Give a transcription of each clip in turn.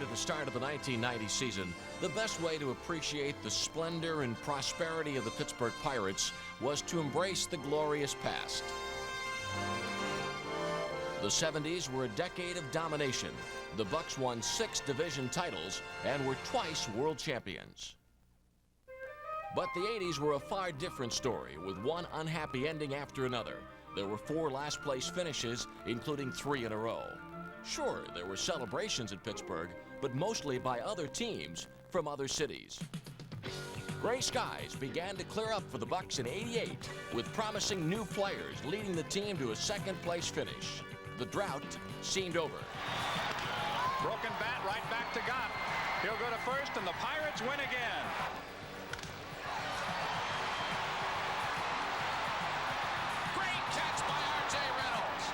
the start of the 1990 season, the best way to appreciate the splendor and prosperity of the Pittsburgh Pirates was to embrace the glorious past. The 70s were a decade of domination. The Bucks won 6 division titles and were twice world champions. But the 80s were a far different story, with one unhappy ending after another. There were 4 last-place finishes, including 3 in a row. Sure, there were celebrations at Pittsburgh, but mostly by other teams from other cities. Gray skies began to clear up for the Bucks in '88, with promising new players leading the team to a second-place finish. The drought seemed over. Broken bat right back to Gott. He'll go to first, and the Pirates win again. Great catch by R.J. Reynolds.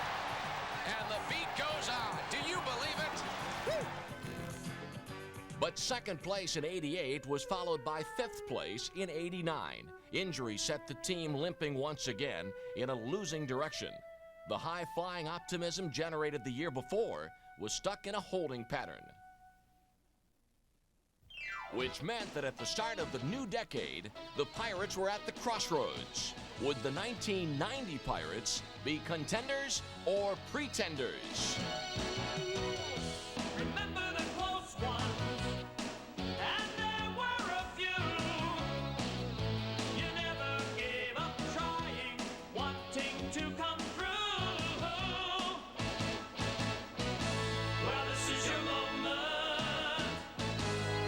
And the beat goes on. Do you believe it? Woo! But second place in '88 was followed by 5th place in '89. Injury set the team limping once again in a losing direction. The high-flying optimism generated the year before was stuck in a holding pattern, which meant that at the start of the new decade, the Pirates were at the crossroads. Would the 1990 Pirates be contenders or pretenders? Remember the close ones, and there were a few. You never gave up trying, wanting to come through. Well, this is your moment.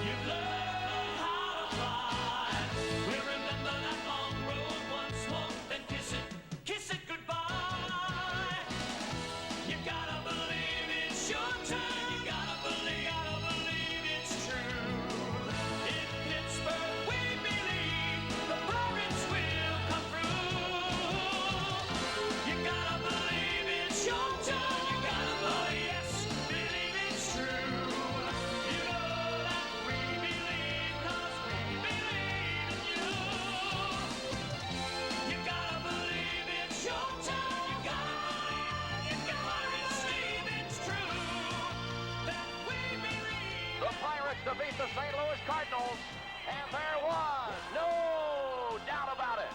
You've learned how to fly. We'll remember that long road once more, then kiss it goodbye. You gotta believe it's your turn. You gotta believe it's true. In Pittsburgh we believe the Pirates will come through. You gotta believe it's your turn. You gotta believe it's true. You know that we believe 'cause we believe in you. You gotta believe it's your turn. You gotta believe it's true. That we believe. The Pirates defeat the St. Louis Cardinals, and there was no doubt about it.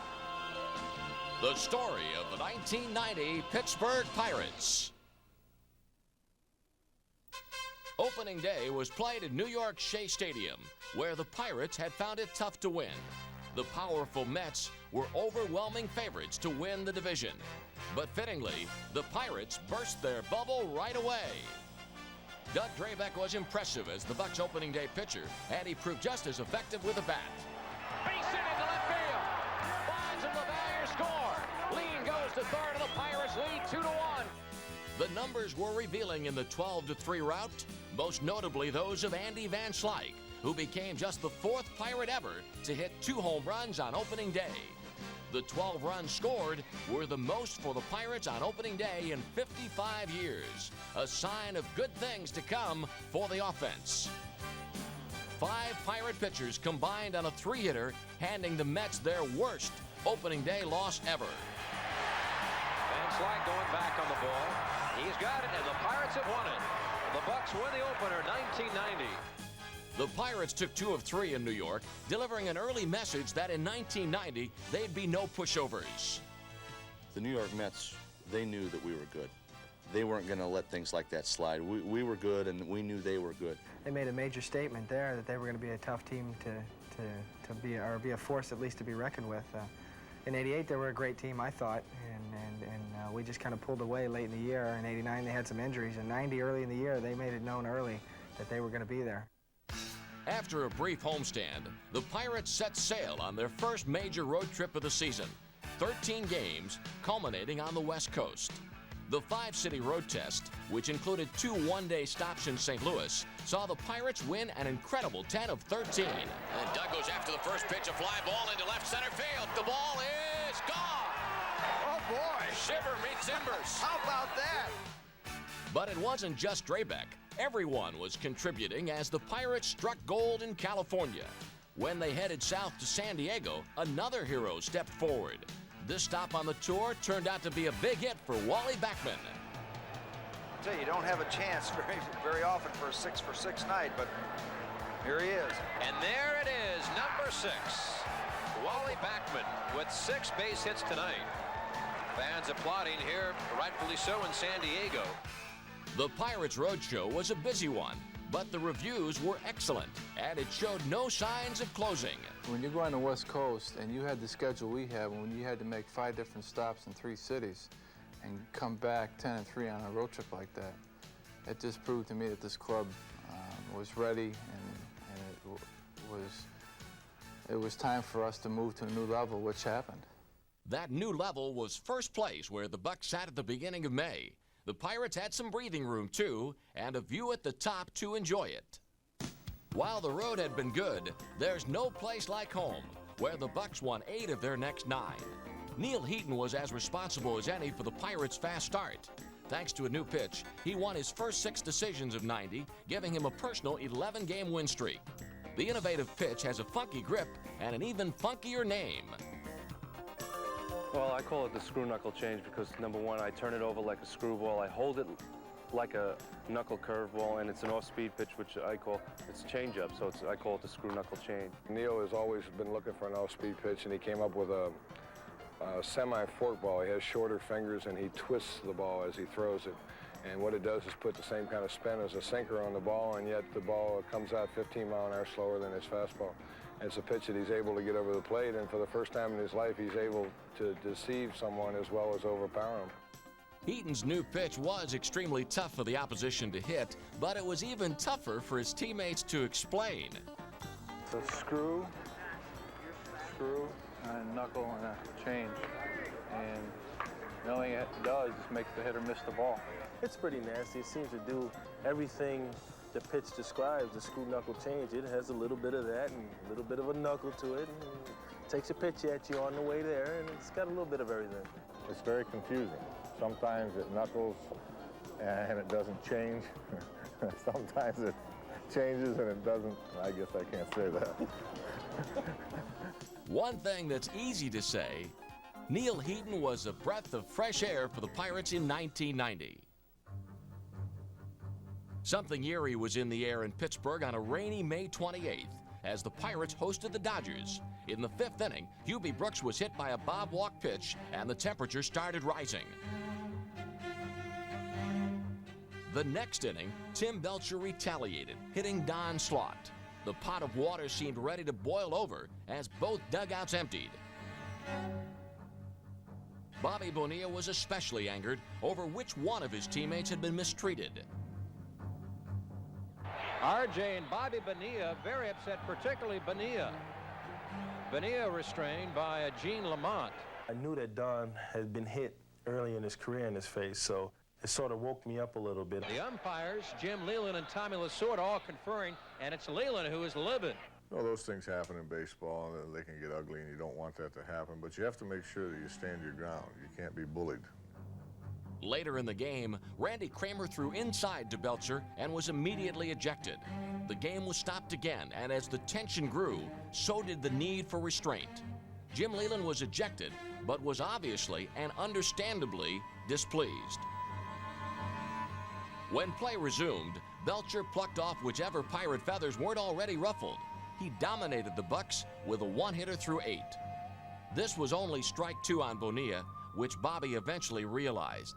The story of the 1990 Pittsburgh Pirates. Opening day was played at New York's Shea Stadium, where the Pirates had found it tough to win. The powerful Mets were overwhelming favorites to win the division. But fittingly, the Pirates burst their bubble right away. Doug Drabek was impressive as the Bucks' opening day pitcher, and he proved just as effective with a bat. Base hit into left field. Bonds and LeValliere score. Lean goes to third, and the Pirates lead 2-1. The numbers were revealing in the 12-3 rout, most notably those of Andy Van Slyke, who became just the 4th Pirate ever to hit 2 home runs on opening day. The 12 runs scored were the most for the Pirates on opening day in 55 years, a sign of good things to come for the offense. 5 Pirate pitchers combined on a 3-hitter, handing the Mets their worst opening day loss ever. Van Slyke going back on the ball. He's got it, and the Pirates have won it. The Bucks win the opener 1990. The Pirates took 2 of 3 in New York, delivering an early message that in 1990 they'd be no pushovers. The New York Mets, they knew that we were good. They weren't going to let things like that slide. We were good, and we knew they were good. They made a major statement there that they were going to be a tough team to be, or be a force at least to be reckoned with. In '88, they were a great team, I thought, and we just kind of pulled away late in the year. In '89, they had some injuries. In '90, early in the year, they made it known early that they were going to be there. After a brief homestand, the Pirates set sail on their first major road trip of the season. 13 games, culminating on the West Coast. The 5-city road test, which included 2 one-day stops in St. Louis, saw the Pirates win an incredible 10 of 13. And Doug goes after the first pitch, a fly ball into left center field. The ball is gone. Oh, boy. Shiver me timbers. How about that? But it wasn't just Drabek. Everyone was contributing as the Pirates struck gold in California. When they headed south to San Diego, another hero stepped forward. This stop on the tour turned out to be a big hit for Wally Backman. tell you, you don't have a chance very often for a 6-for-6 night, but here he is. And there it is, number 6. Wally Backman with 6 base hits tonight. Fans applauding here, rightfully so, in San Diego. The Pirates Roadshow was a busy one, but the reviews were excellent, and it showed no signs of closing. When you go on the West Coast and you had the schedule we had, when you had to make 5 different stops in 3 cities and come back 10-3 on a road trip like that, it just proved to me that this club was ready, and it was time for us to move to a new level, which happened. That new level was first place, where the Bucs sat at the beginning of May. The Pirates had some breathing room, too, and a view at the top to enjoy it. While the road had been good, there's no place like home, where the Bucs won 8 of their next 9. Neil Heaton was as responsible as any for the Pirates' fast start. Thanks to a new pitch, he won his first 6 decisions of 90, giving him a personal 11-game win streak. The innovative pitch has a funky grip and an even funkier name. Well, I call it the screw knuckle change because, number one, I turn it over like a screwball. I hold it like a knuckle curveball, and it's an off-speed pitch, which I call it's changeup. So I call it the screw knuckle change. Neil has always been looking for an off-speed pitch, and he came up with a semi-fork ball. He has shorter fingers, and he twists the ball as he throws it. And what it does is put the same kind of spin as a sinker on the ball, and yet the ball comes out 15 mile-an-hour slower than his fastball. It's a pitch that he's able to get over the plate, and for the first time in his life, he's able to deceive someone as well as overpower him. Heaton's new pitch was extremely tough for the opposition to hit, but it was even tougher for his teammates to explain. So screw, and a knuckle, and a change. And the only thing it does is make the hitter miss the ball. It's pretty nasty. It seems to do everything the pitch describes, the screw knuckle change. It has a little bit of that and a little bit of a knuckle to it. And it takes a pitch at you on the way there, and it's got a little bit of everything. It's very confusing. Sometimes it knuckles and it doesn't change. Sometimes it changes and it doesn't. I guess I can't say that. One thing that's easy to say, Neil Heaton was a breath of fresh air for the Pirates in 1990. Something eerie was in the air in Pittsburgh on a rainy May 28th as the Pirates hosted the Dodgers. In the 5th inning, Hubie Brooks was hit by a bob walk pitch and the temperature started rising. The next inning, Tim Belcher retaliated, hitting Don Slaught. The pot of water seemed ready to boil over as both dugouts emptied. Bobby Bonilla was especially angered over which one of his teammates had been mistreated. RJ and Bobby Bonilla very upset, particularly Bonilla. Bonilla restrained by Gene Lamont. I knew that Don had been hit early in his career in his face, so it sort of woke me up a little bit. The umpires, Jim Leland and Tommy Lasorda, all conferring, and it's Leland who is livid. Well, those things happen in baseball, and they can get ugly, and you don't want that to happen, but you have to make sure that you stand your ground. You can't be bullied. Later in the game, Randy Kramer threw inside to Belcher and was immediately ejected. The game was stopped again, and as the tension grew, so did the need for restraint. Jim Leland was ejected, but was obviously and understandably displeased. When play resumed, Belcher plucked off whichever Pirate feathers weren't already ruffled. He dominated the Bucs with a one-hitter through 8. This was only strike 2 on Bonilla, which Bobby eventually realized.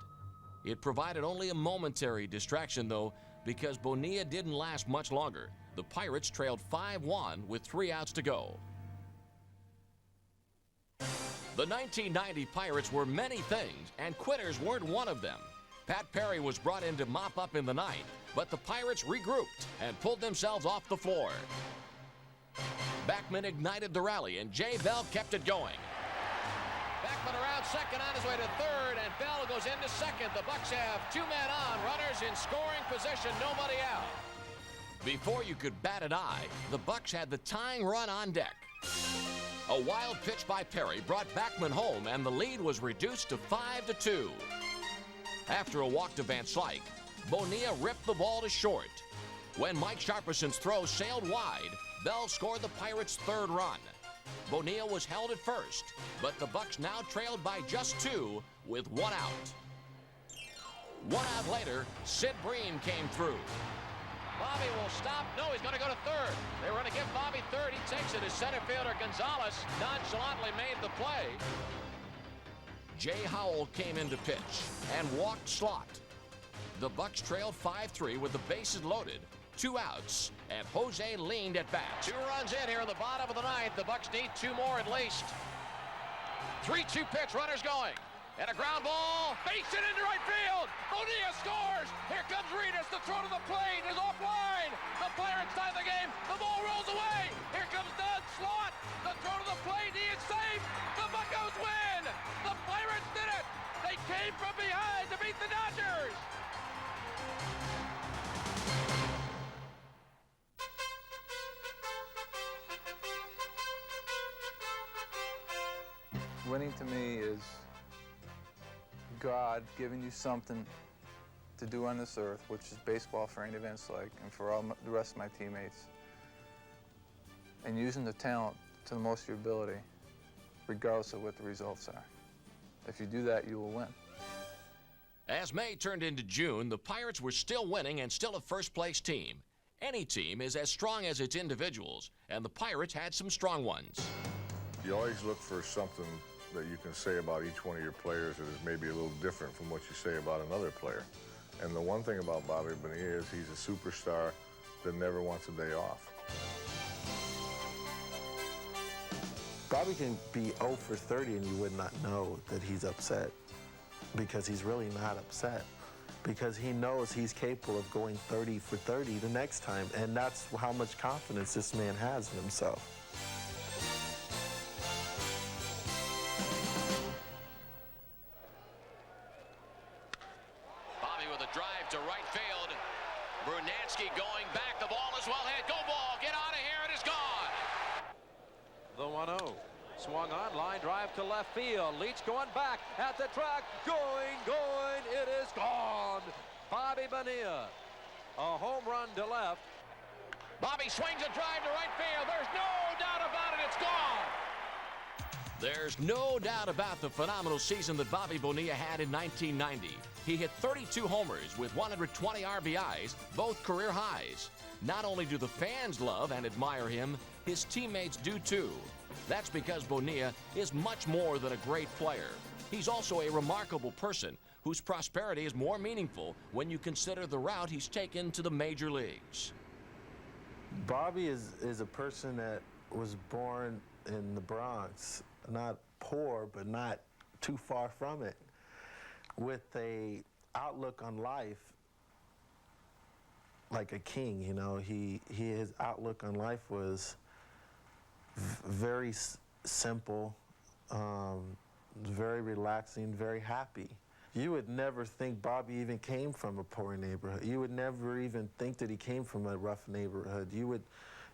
It provided only a momentary distraction, though, because Bonilla didn't last much longer. The Pirates trailed 5-1 with 3 outs to go. The 1990 Pirates were many things, and quitters weren't one of them. Pat Perry was brought in to mop up in the 9th, but the Pirates regrouped and pulled themselves off the floor. Backman ignited the rally, and Jay Bell kept it going. Backman around second on his way to third, and Bell goes into second. The Bucs have 2 men on, runners in scoring position, nobody out. Before you could bat an eye, the Bucs had the tying run on deck. A wild pitch by Perry brought Backman home, and the lead was reduced to 5-2. After a walk to Van Slyke, Bonilla ripped the ball to short. When Mike Sharperson's throw sailed wide, Bell scored the Pirates' 3rd run. Bonilla was held at first, but the Bucs now trailed by just 2 with 1 out. 1 out later, Sid Bream came through. Bobby will stop. No, he's going to go to third. They were going to give Bobby third. He takes it as center fielder Gonzalez nonchalantly made the play. Jay Howell came in to pitch and walked Slot. The Bucks trailed 5-3 with the bases loaded, 2 outs, and Jose leaned at bat. 2 runs in here in the bottom of the ninth. The Bucks need 2 more at least. 3-2 pitch, runners going. And a ground ball, base hit into right field. Bonilla scores. Here comes Reedus. The throw to the plate is offline. The Pirates tie the game. The ball rolls away. Here comes Doug Slot. The throw to the plate. He is safe. The Buccos win. The Pirates did it. They came from behind to beat the Dodgers. Winning to me is God giving you something to do on this earth, which is baseball for any events like, and for all the rest of my teammates, and using the talent to the most of your ability, regardless of what the results are. If you do that, you will win. As May turned into June, the Pirates were still winning and still a first-place team. Any team is as strong as its individuals, and the Pirates had some strong ones. You always look for something that you can say about each one of your players that is maybe a little different from what you say about another player. And the one thing about Bobby Bonilla is he's a superstar that never wants a day off. Bobby can be 0 for 30 and you would not know that he's upset, because he's really not upset, because he knows he's capable of going 30 for 30 the next time, and that's how much confidence this man has in himself. Drive to right field. Brunansky going back. The ball is well hit. Go ball. Get out of here. It is gone. The 1-0. Swung on. Line drive to left field. Leach going back at the track. Going. It is gone. Bobby Bonilla. A home run to left. Bobby swings a drive to right field. There's no doubt about it. It's gone. There's no doubt about the phenomenal season that Bobby Bonilla had in 1990. He hit 32 homers with 120 RBIs, both career highs. Not only do the fans love and admire him, his teammates do too. That's because Bonilla is much more than a great player. He's also a remarkable person whose prosperity is more meaningful when you consider the route he's taken to the major leagues. Bobby is a person that was born in the Bronx, not poor, but not too far from it, with a outlook on life like a king. You know, his outlook on life was very simple, very relaxing, very happy. You would never think Bobby even came from a poor neighborhood. You would never even think that he came from a rough neighborhood. You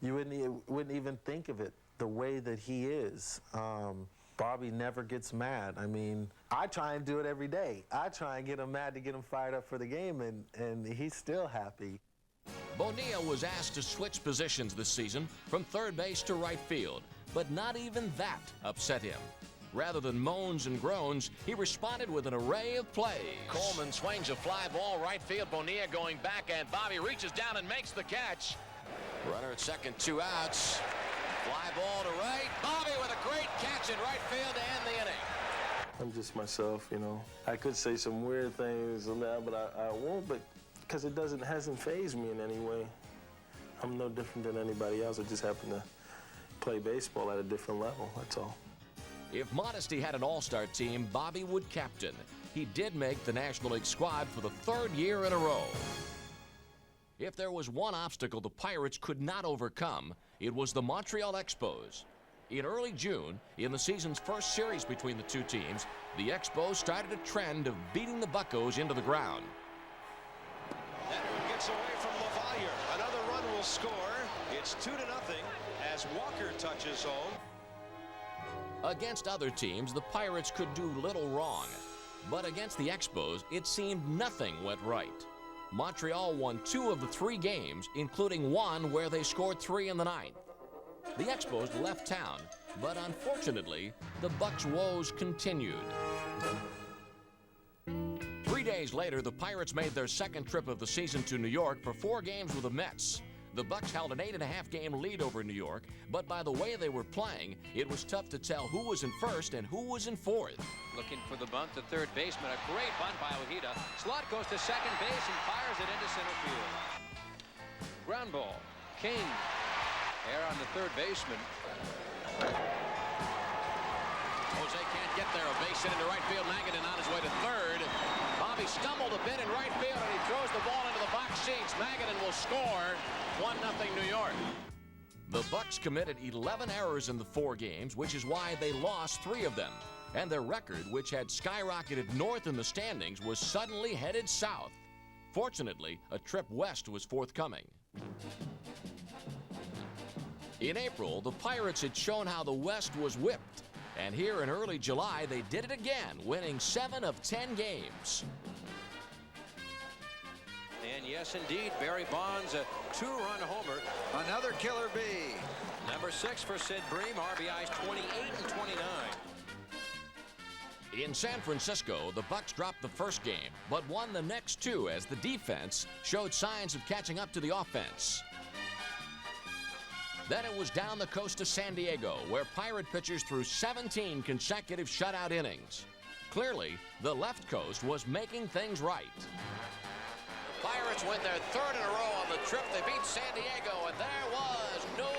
wouldn't even think of it the way that he is. Bobby never gets mad. I mean, I try and do it every day. I try and get him mad to get him fired up for the game, and he's still happy. Bonilla was asked to switch positions this season from third base to right field, but not even that upset him. Rather than moans and groans, he responded with an array of plays. Coleman swings a fly ball right field. Bonilla going back, and Bobby reaches down and makes the catch. Runner at second, 2 outs. Fly ball to right. Bobby with a great catch in right field to end the inning. I'm just myself, you know. I could say some weird things now, but I won't, but because it hasn't fazed me in any way. I'm no different than anybody else. I just happen to play baseball at a different level, that's all. If Modesty had an all-star team, Bobby would captain. He did make the National League squad for the 3rd year in a row. If there was one obstacle the Pirates could not overcome, it was the Montreal Expos. In early June, in the season's first series between the two teams, the Expos started a trend of beating the Buccos into the ground. Edwin gets away from LaValliere. Another run will score. It's 2-0 as Walker touches home. Against other teams, the Pirates could do little wrong. But against the Expos, it seemed nothing went right. Montreal won 2 of the 3 games, including one where they scored 3 in the 9th. The Expos left town, but unfortunately, the Bucs' woes continued. 3 days days later, the Pirates made their second trip of the season to New York for 4 games with the Mets. The Bucks held an 8.5-game lead over New York, but by the way they were playing, it was tough to tell who was in first and who was in fourth. Looking for the bunt to third baseman. A great bunt by Ojeda. Slot goes to second base and fires it into center field. Ground ball. King. Error on the third baseman. Jose can't get there. A base hit into right field. Magadan on his way to third. Bobby stumbled a bit in right field, and he throws the ball into the box seats. Magadan will score. 1-0 New York. The Bucks committed 11 errors in the 4 games, which is why they lost 3 of them. And their record, which had skyrocketed north in the standings, was suddenly headed south. Fortunately, a trip west was forthcoming. In April, the Pirates had shown how the West was whipped. And here in early July, they did it again, winning 7 of 10 games. And yes, indeed, Barry Bonds, a 2-run homer. Another killer bee. Number 6 for Sid Bream, RBIs 28 and 29. In San Francisco, the Bucks dropped the first game, but won the next 2 as the defense showed signs of catching up to the offense. Then it was down the coast to San Diego, where Pirate pitchers threw 17 consecutive shutout innings. Clearly, the left coast was making things right. Pirates win their 3rd in a row on the trip. They beat San Diego, and there was no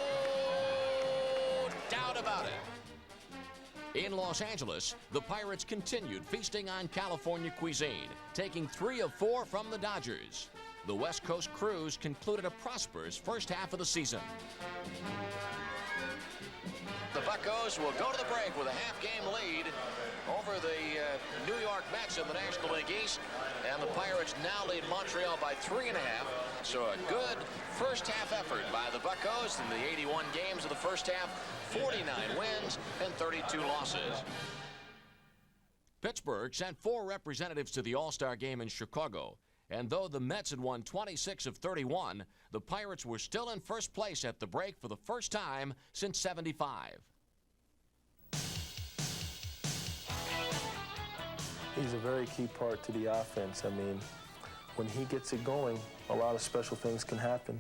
doubt about it. In Los Angeles, the Pirates continued feasting on California cuisine, taking 3 of 4 from the Dodgers. The West Coast cruise concluded a prosperous first half of the season. The Buccos will go to the break with a half-game lead over the New York Mets in the National League East, and the Pirates now lead Montreal by 3.5. So a good first half effort by the Buccos in the 81 games of the first half, 49 wins and 32 losses. Pittsburgh sent 4 representatives to the All-Star game in Chicago, and though the Mets had won 26 of 31, the Pirates were still in first place at the break for the first time since '75. He's a very key part to the offense. I mean, when he gets it going, a lot of special things can happen.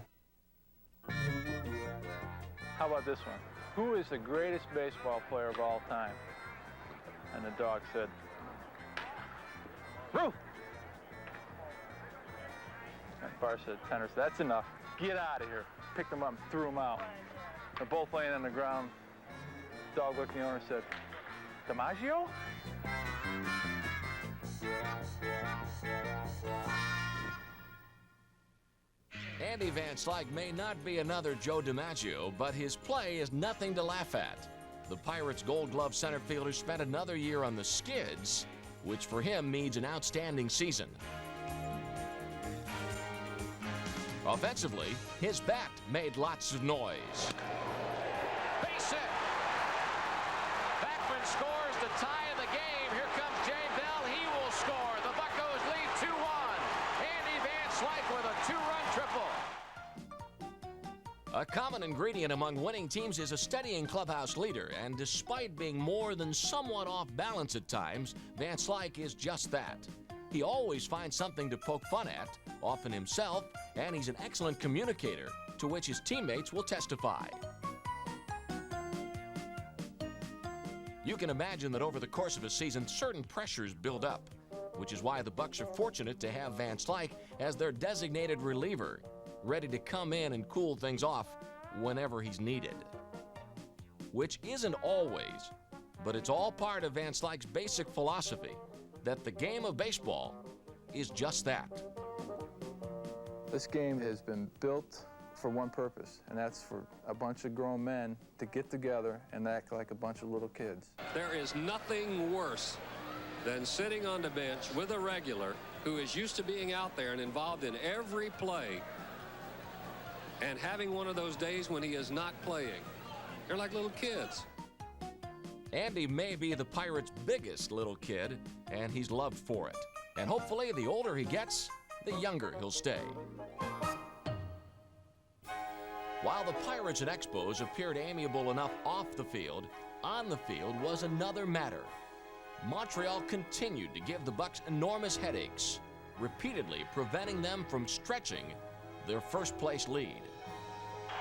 How about this one? Who is the greatest baseball player of all time? And the dog said, Ruth! And Barr said, Tenor, that's enough. Get out of here. Picked him up, threw him out. They're both laying on the ground. Dog looked at the owner and said, DiMaggio? Andy Van Slyke may not be another Joe DiMaggio, but his play is nothing to laugh at. The Pirates' Gold Glove center fielder spent another year on the skids, which for him means an outstanding season. Offensively, his bat made lots of noise. Base hit. Backman scores the tie of the game. Here comes Jay Bell. He will score. The Buccos lead 2-1. Andy Van Slyke with a 2-run triple. A common ingredient among winning teams is a steadying clubhouse leader, and despite being more than somewhat off balance at times, Van Slyke is just that. He always finds something to poke fun at, often himself, and he's an excellent communicator, to which his teammates will testify. You can imagine that over the course of a season, certain pressures build up, which is why the Bucks are fortunate to have Van Slyke as their designated reliever, ready to come in and cool things off whenever he's needed. Which isn't always, but it's all part of Van Slyke's basic philosophy, that the game of baseball is just that. This game has been built for one purpose, and that's for a bunch of grown men to get together and act like a bunch of little kids. There is nothing worse than sitting on the bench with a regular who is used to being out there and involved in every play and having one of those days when he is not playing. They're like little kids. Andy may be the Pirates' biggest little kid, and he's loved for it. And hopefully, the older he gets, the younger he'll stay. While the Pirates and Expos appeared amiable enough off the field, on the field was another matter. Montreal continued to give the Bucks enormous headaches. repeatedly preventing them from stretching their first-place lead.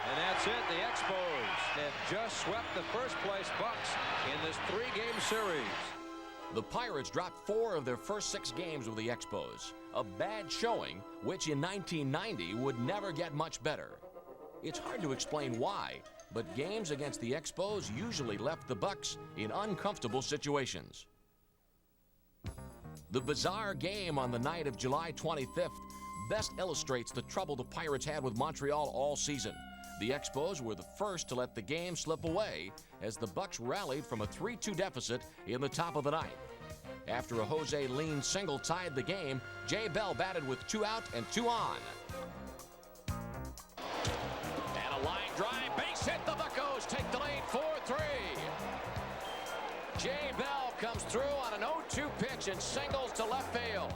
And that's it. The Expos have just swept the first-place Bucks in this 3-game series. The Pirates dropped 4 of their first 6 games with the Expos, a bad showing which in 1990 would never get much better. It's hard to explain why, but games against the Expos usually left the Bucks in uncomfortable situations. The bizarre game on the night of July 25th best illustrates the trouble the Pirates had with Montreal all season. The Expos were the first to let the game slip away as the Bucks rallied from a 3-2 deficit in the top of the ninth. After a Jose Lean single tied the game, Jay Bell batted with 2 out and 2 on. And a line drive, base hit. The Buccos take the lead 4-3. Jay Bell comes through on an 0-2 pitch and singles to left field.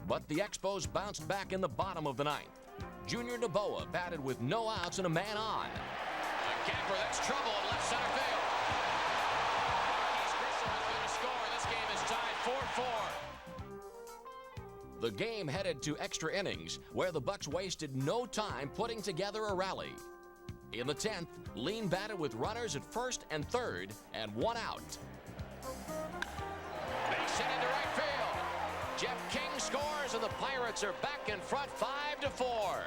But the Expos bounced back in the bottom of the ninth. Junior Noboa batted with no outs and a man on. A camper, that's trouble in left center field. Marquise Grissom is going to score. This game is tied 4-4. The game headed to extra innings, where the Bucks wasted no time putting together a rally. In the 10th, Lean batted with runners at first and third and 1 out. Base hit into right field. Jeff King scores, and the Pirates are back in front 5-4.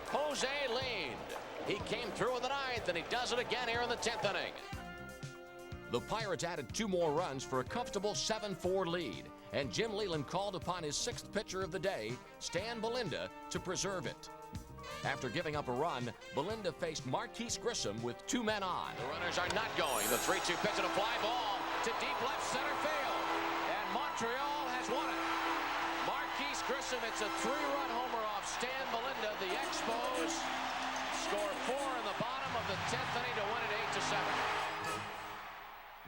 Jose Lean. He came through in the 9th, and he does it again here in the 10th inning. The Pirates added 2 more runs for a comfortable 7-4 lead, and Jim Leyland called upon his 6th pitcher of the day, Stan Belinda, to preserve it. After giving up a run, Belinda faced Marquise Grissom with 2 men on. The runners are not going. The 3-2 pitch and a fly ball to deep left center field. And Montreal has won it. Marquise Grissom, it's a 3-run homer off Stan Belinda. The Expos score 4 in the bottom of the 10th inning to win it 8-7.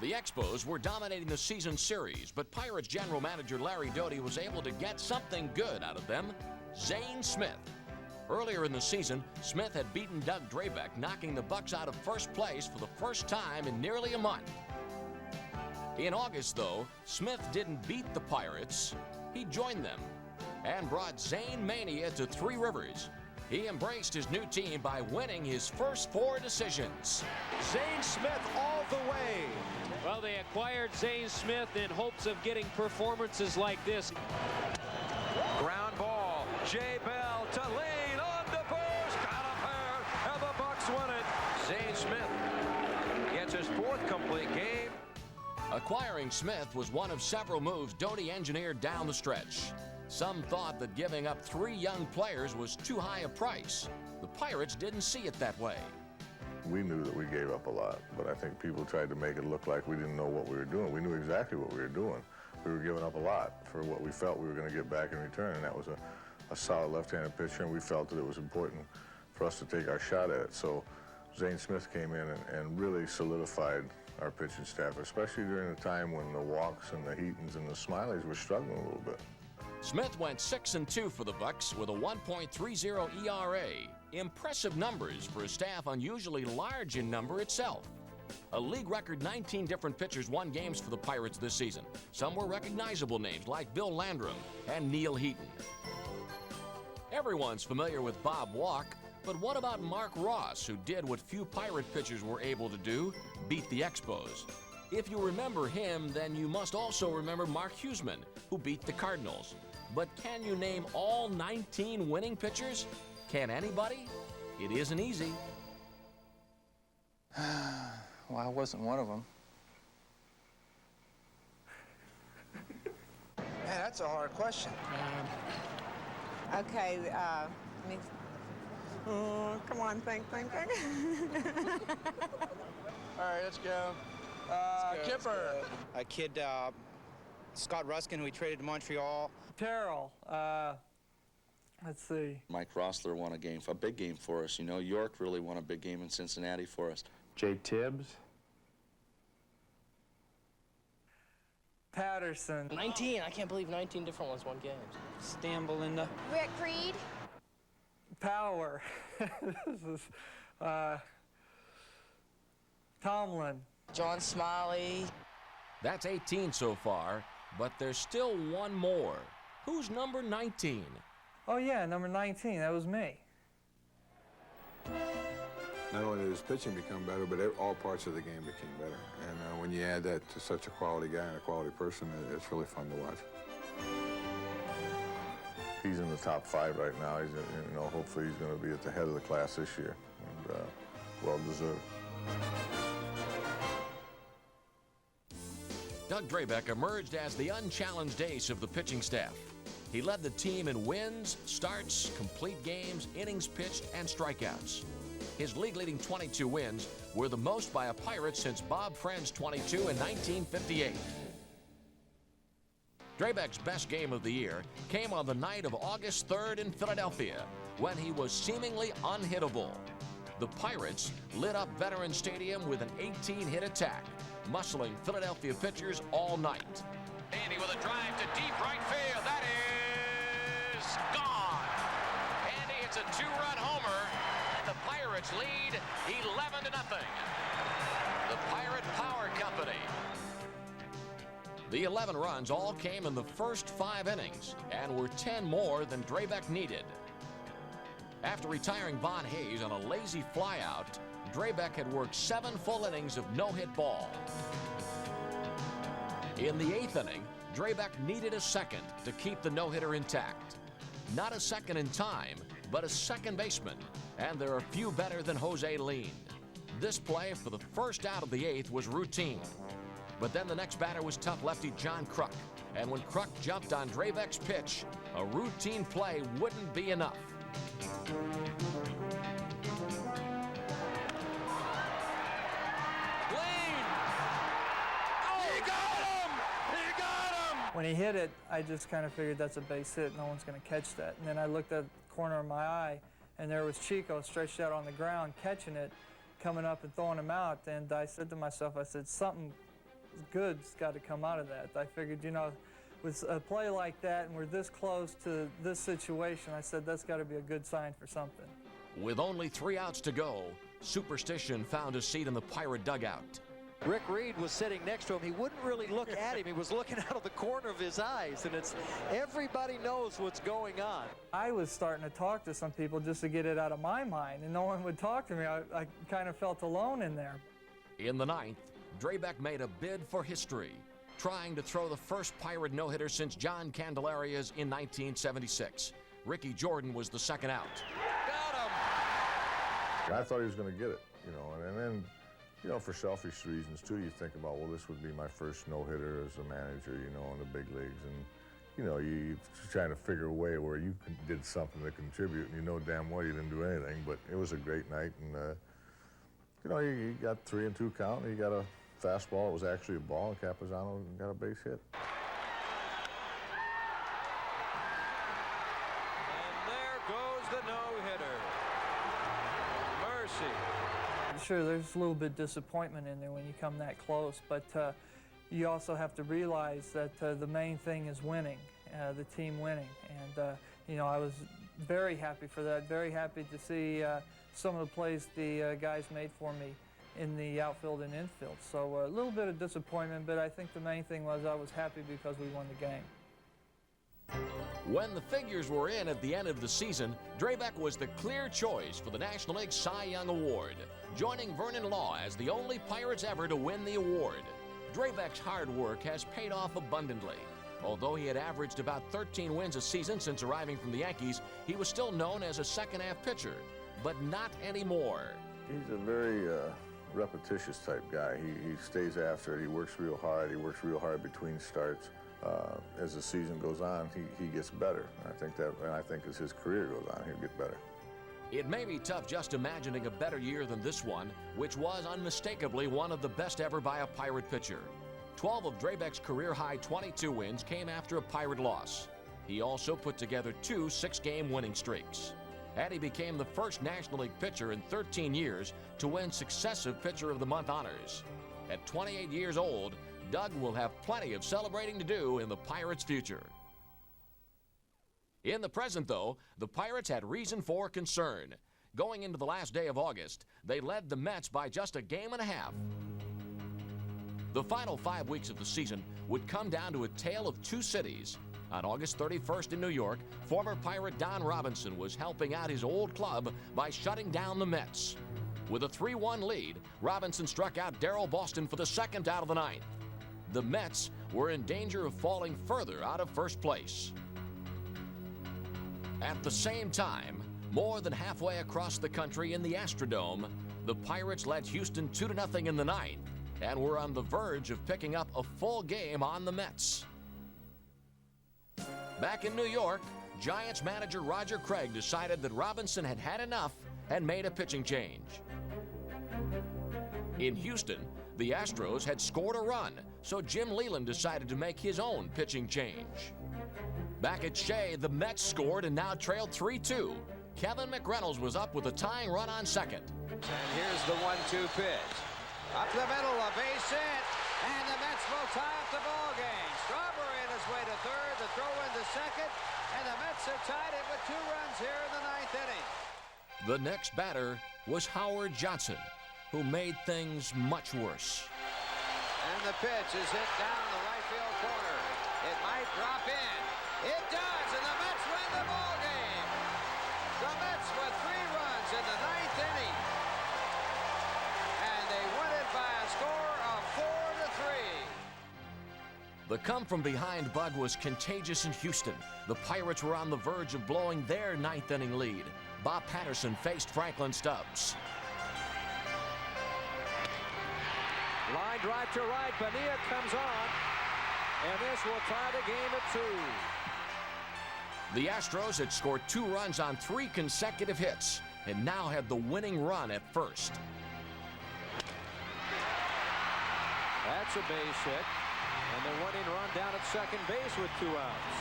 The Expos were dominating the season series, but Pirates general manager Larry Doty was able to get something good out of them, Zane Smith. Earlier in the season, Smith had beaten Doug Drabek, knocking the Bucks out of first place for the first time in nearly a month. In August, though, Smith didn't beat the Pirates. He joined them and brought Zane Mania to Three Rivers. He embraced his new team by winning his first 4 decisions. Zane Smith all the way. Well, they acquired Zane Smith in hopes of getting performances like this. Ground ball. Jay Bell to Lean on the post. Got a pair, and the Bucks win it. Zane Smith gets his 4th complete game. Acquiring Smith was one of several moves Doty engineered down the stretch. Some thought that giving up 3 young players was too high a price. The Pirates didn't see it that way. We knew that we gave up a lot, but I think people tried to make it look like we didn't know what we were doing. We knew exactly what we were doing. We were giving up a lot for what we felt we were going to get back in return, and that was a solid left-handed pitcher, and we felt that it was important for us to take our shot at it. So Zane Smith came in and really solidified our pitching staff, especially during the time when the Walks and the Heatons and the Smileys were struggling a little bit. Smith went 6-2 for the Bucks with a 1.30 ERA. Impressive numbers for a staff unusually large in number itself. A league record 19 different pitchers won games for the Pirates this season. Some were recognizable names like Bill Landrum and Neil Heaton. Everyone's familiar with Bob Walk, but what about Mark Ross, who did what few Pirate pitchers were able to do, beat the Expos? If you remember him, then you must also remember Mark Huseman, who beat the Cardinals. But can you name all 19 winning pitchers? Can anybody? It isn't easy. Well, I wasn't one of them. Man, that's a hard question. Okay, come on, think. All right, let's go. Kipper. A kid, Scott Ruskin, who we traded to Montreal. Terrell. Let's see. Mike Rossler won a big game for us. You know, York really won a big game in Cincinnati for us. Jay Tibbs. Patterson. 19. I can't believe 19 different ones won games. Stan Belinda. Rick Reed. Power. This is Tomlin. John Smiley. That's 18 so far, but there's still one more. Who's number 19? Oh yeah, number 19, that was me. Not only did his pitching become better, but all parts of the game became better. And when you add that to such a quality guy and a quality person, it's really fun to watch. He's in the top 5 right now. He's, hopefully he's going to be at the head of the class this year, and well deserved. Doug Drabek emerged as the unchallenged ace of the pitching staff. He led the team in wins, starts, complete games, innings pitched, and strikeouts. His league-leading 22 wins were the most by a Pirate since Bob Friend's 22 in 1958. Drabek's best game of the year came on the night of August 3rd in Philadelphia, when he was seemingly unhittable. The Pirates lit up Veterans Stadium with an 18-hit attack, muscling Philadelphia pitchers all night. Andy with a drive to deep right field. That is gone. Andy hits a 2-run homer. The Pirates lead 11-0. The Pirate Power Company. The 11 runs all came in the first 5 innings and were 10 more than Drabek needed. After retiring Von Hayes on a lazy flyout, Drabek had worked 7 full innings of no-hit ball. In the 8th inning, Drabek needed a second to keep the no-hitter intact. Not a second in time, but a second baseman, and there are few better than Jose Lean. This play for the first out of the 8th was routine. But then the next batter was tough lefty John Kruk, and when Kruk jumped on Drabek's pitch, a routine play wouldn't be enough. When he hit it, I just kind of figured that's a base hit. No one's going to catch that. And then I looked at the corner of my eye, and there was Chico stretched out on the ground, catching it, coming up and throwing him out. And I said to myself, I said, something good's got to come out of that. I figured, with a play like that, and we're this close to this situation, I said, that's got to be a good sign for something. With only 3 outs to go, Superstition found a seat in the Pirate dugout. Rick Reed was sitting next to him. He wouldn't really look at him. He was looking out of the corner of his eyes, and everybody knows what's going on. I was starting to talk to some people just to get it out of my mind, and no one would talk to me. I kind of felt alone in there. In the 9th, Drabek made a bid for history, trying to throw the first Pirate no-hitter since John Candelaria's in 1976. Ricky Jordan was the second out. Got him! I thought he was going to get it, and then, for selfish reasons, too, you think about, well, this would be my first no-hitter as a manager, in the big leagues. And, you're trying to figure a way where you did something to contribute, and you know damn well you didn't do anything. But it was a great night, and, you got 3-2 count, and you got a fastball. It was actually a ball, and Capizano got a base hit. And there goes the no-hitter. Mercy. Sure, there's a little bit of disappointment in there when you come that close, but you also have to realize that the main thing is winning, the team winning. And, I was very happy for that, very happy to see some of the plays the guys made for me in the outfield and infield. So a little bit of disappointment, but I think the main thing was I was happy because we won the game. When the figures were in at the end of the season, Drabek was the clear choice for the National League Cy Young Award, joining Vernon Law as the only Pirates ever to win the award. Drabek's hard work has paid off abundantly. Although he had averaged about 13 wins a season since arriving from the Yankees, he was still known as a second-half pitcher, but not anymore. He's a very repetitious type guy. He stays after it. He works real hard. He works real hard between starts. As the season goes on, he gets better. I think as his career goes on, he'll get better. It may be tough just imagining a better year than this one, which was unmistakably one of the best ever by a Pirate pitcher. 12 of Drabek's career-high 22 wins came after a Pirate loss. He also put together 2 6-game winning streaks. And he became the first National League pitcher in 13 years to win successive Pitcher of the Month honors. At 28 years old, Doug will have plenty of celebrating to do in the Pirates' future. In the present, though, the Pirates had reason for concern. Going into the last day of August, they led the Mets by just a game and a half. The final 5 weeks of the season would come down to a tale of 2 cities. On August 31st in New York, former Pirate Don Robinson was helping out his old club by shutting down the Mets. With a 3-1 lead, Robinson struck out Darrell Boston for the second out of the ninth. The Mets were in danger of falling further out of first place. At the same time, more than halfway across the country in the Astrodome, the Pirates led Houston 2-0 in the ninth and were on the verge of picking up a full game on the Mets. Back in New York, Giants manager Roger Craig decided that Robinson had had enough and made a pitching change. In Houston, the Astros had scored a run, so Jim Leyland decided to make his own pitching change. Back at Shea, the Mets scored and now trailed 3-2. Kevin McReynolds was up with a tying run on second. And here's the 1-2 pitch. Up the middle, a base hit, and the Mets will tie up the ball game. Strawberry on his way to third, the throw into second, and the Mets have tied it with 2 runs here in the ninth inning. The next batter was Howard Johnson, who made things much worse. And the pitch is hit down the right field corner. It might drop in. It does, and the Mets win the ball game. The Mets with 3 runs in the ninth inning. And they win it by a score of 4-3. The come-from-behind bug was contagious in Houston. The Pirates were on the verge of blowing their ninth inning lead. Bob Patterson faced Franklin Stubbs. Line drive to right. Bonilla comes on. And this will tie the game at 2. The Astros had scored 2 runs on 3 consecutive hits and now had the winning run at first. That's a base hit. And the winning run down at second base with 2 outs.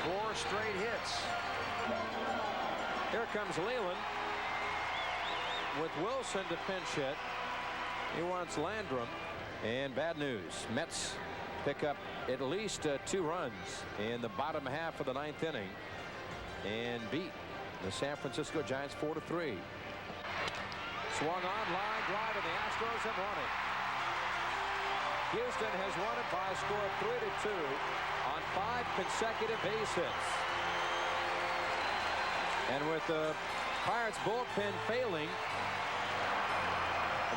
4 straight hits. Here comes Leyland with Wilson to pinch hit. He wants Landrum. And bad news. Mets pick up at least 2 runs in the bottom half of the ninth inning and beat the San Francisco Giants 4-3. Swung on, line drive, and the Astros have won it. Houston has won it by a score of 3-2 on 5 consecutive base hits. And with the Pirates bullpen failing,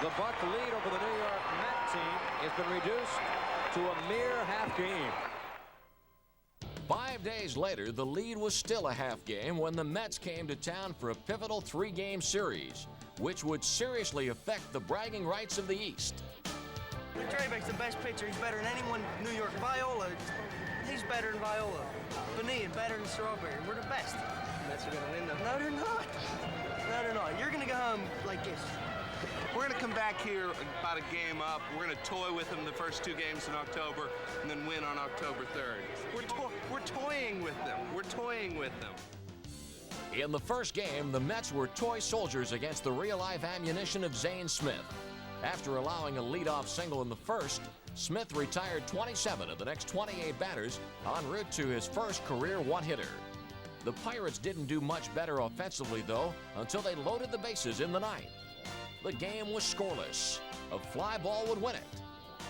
the Buck lead over the New York Met team has been reduced to a mere half game. 5 days later, the lead was still a half game when the Mets came to town for a pivotal 3-game series, which would seriously affect the bragging rights of the East. Drabek's the best pitcher. He's better than anyone in New York. Viola, he's better than Viola. Bonilla, better than Strawberry. We're the best. The Mets are going to win, though. No, they're not. No, they're not. You're going to go home like this. We're going to come back here about a game up. We're going to toy with them the first 2 games in October and then win on October 3rd. We're toying with them. We're toying with them. In the first game, the Mets were toy soldiers against the real-life ammunition of Zane Smith. After allowing a leadoff single in the first, Smith retired 27 of the next 28 batters en route to his first career one-hitter. The Pirates didn't do much better offensively, though, until they loaded the bases in the ninth. The game was scoreless. A fly ball would win it.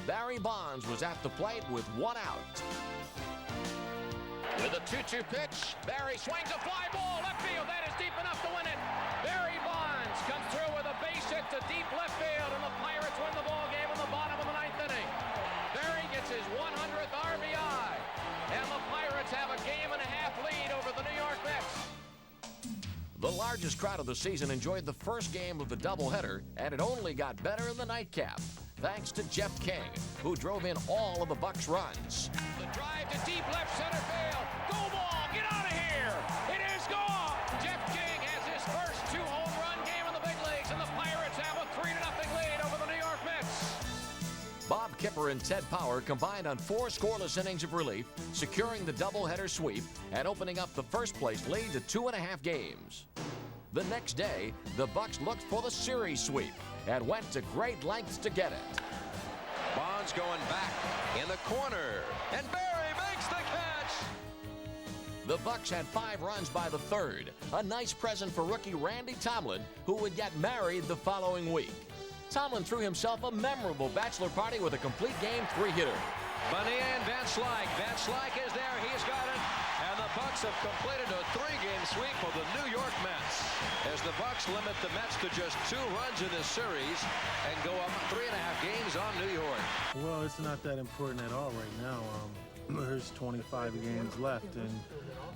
Barry Bonds was at the plate with 1 out. With a 2-2 pitch, Barry swings a fly ball left field. That is deep enough to win it. Barry Bonds comes through with a base hit to deep left field, and the Pirates win the ball game in the bottom of the ninth inning. Barry gets his 100th RBI, and the Pirates have a game-and-a-half lead over the New York Mets. The largest crowd of the season enjoyed the first game of the doubleheader, and it only got better in the nightcap, thanks to Jeff King, who drove in all of the Bucks' runs. The drive to deep left center field. Go ball, get out of here. It is gone. Jeff King has his first 2-home run game in the big leagues, and the Pirates have a 3-0 lead over the New York Mets. Bob Kipper and Ted Power combined on 4 scoreless innings of relief, securing the doubleheader sweep and opening up the first-place lead to 2.5 games. The next day, the Bucks looked for the series sweep and went to great lengths to get it. Bonds going back in the corner, and Barry makes the catch. The Bucks had 5 runs by the third, a nice present for rookie Randy Tomlin, who would get married the following week. Tomlin threw himself a memorable bachelor party with a complete game 3-hitter. Bonilla and Van Slyke. Van Slyke is there. He's got it. Bucks have completed a 3-game sweep of the New York Mets as the Bucks limit the Mets to just 2 runs in this series and go up 3.5 games on New York. Well, it's not that important at all right now. There's 25 games left, and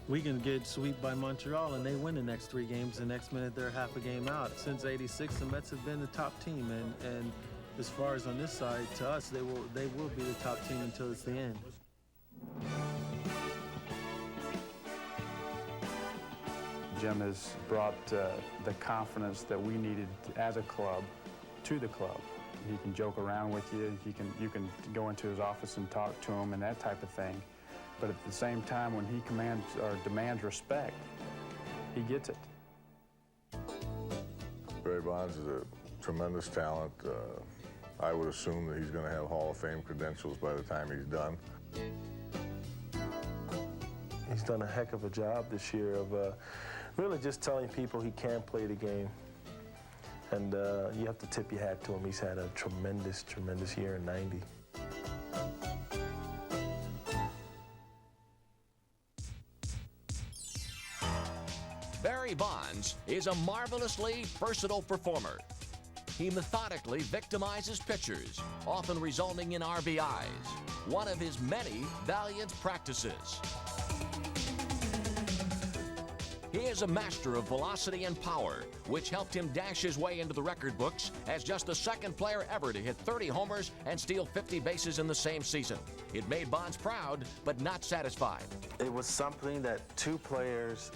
we can get swept by Montreal, and they win the next 3 games. The next minute, they're half a game out. Since '86, the Mets have been the top team, and as far as on this side, to us, they will be the top team until it's the end. Jim has brought the confidence that we needed as a club to the club. He can joke around with you. You can go into his office and talk to him and that type of thing. But at the same time, when he commands or demands respect, he gets it. Barry Bonds is a tremendous talent. I would assume that he's going to have Hall of Fame credentials by the time he's done. He's done a heck of a job this year of really just telling people he can play the game. And you have to tip your hat to him. He's had a tremendous, tremendous year in '90. Barry Bonds is a marvelously versatile performer. He methodically victimizes pitchers, often resulting in RBIs, one of his many valiant practices. He is a master of velocity and power, which helped him dash his way into the record books as just the 2nd player ever to hit 30 homers and steal 50 bases in the same season. It made Bonds proud, but not satisfied. It was something that 2 players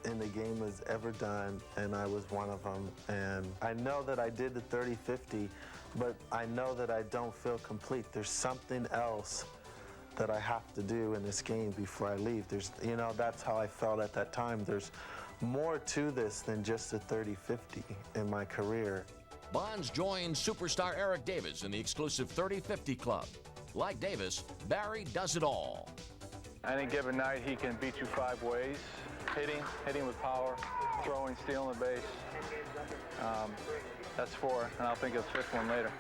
in the game has ever done, and I was one of them. And I know that I did the 30-50, but I know that I don't feel complete. There's something else that I have to do in this game before I leave. That's how I felt at that time. There's more to this than just a 30-50 in my career. Bonds joined superstar Eric Davis in the exclusive 30-50 club. Like Davis, Barry does it all. Any given night, he can beat you 5 ways. Hitting with power, throwing, stealing the base. That's 4, and I'll think of the 5th one later.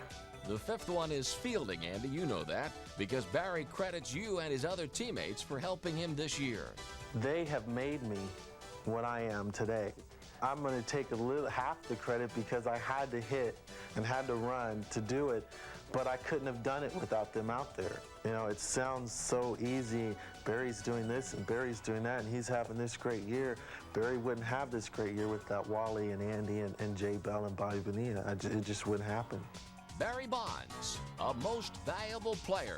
The 5th one is fielding, Andy. You know that, because Barry credits you and his other teammates for helping him this year. They have made me what I am today. I'm going to take half the credit because I had to hit and had to run to do it, but I couldn't have done it without them out there. It sounds so easy. Barry's doing this and Barry's doing that, and he's having this great year. Barry wouldn't have this great year without Wally and Andy and Jay Bell and Bobby Bonilla. It just wouldn't happen. Barry Bonds, a most valuable player.